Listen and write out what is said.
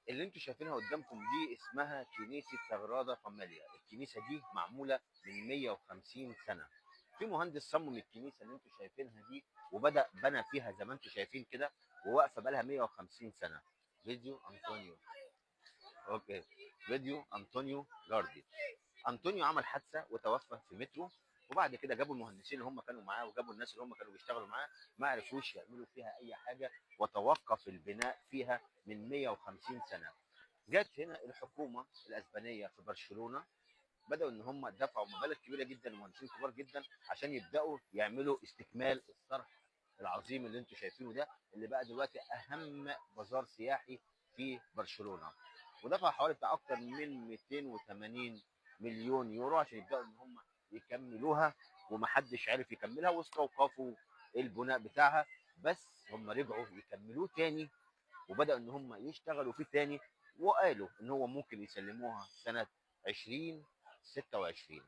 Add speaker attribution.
Speaker 1: اللي انتوا شايفينها قدامكم دي اسمها كنيسة سغرادا فاميليا. الكنيسة دي معمولة من 150 سنة. في مهندس صمم الكنيسة اللي انتوا شايفينها دي، وبدأ بنى فيها زي ما انتوا شايفين كده، وواقفة بقالها 150 سنة. فيديو أنطونيو. اوكي. فيديو أنطونيو جاردي. أنطونيو عمل حادثة وتوفى في مترو، وبعد كده جابوا المهندسين اللي هم كانوا معاه وجابوا الناس اللي هم كانوا بيشتغلوا معاه، ما عرفوش يعملوا فيها أي حاجة، وتوقف البناء فيها من 150 سنة. جت هنا الحكومه الاسبانيه في برشلونه، بداوا ان هم دفعوا مبالغ كبيره جدا ومهندسين كبار جدا عشان يبداوا يعملوا استكمال الصرح العظيم اللي انتم شايفينه ده، اللي بقى دلوقتي اهم بازار سياحي في برشلونه. ودفع حوالي بتاع اكتر من 280 مليون يورو عشان يبداوا ان هم يكملوها، ومحدش عرف يكملها، واستوقفوا البناء بتاعها. بس هم رجعوا يكملوه تاني، وبدأوا ان هم يشتغلوا فيه تاني، وقالوا ان هو ممكن يسلموها سنة 2026.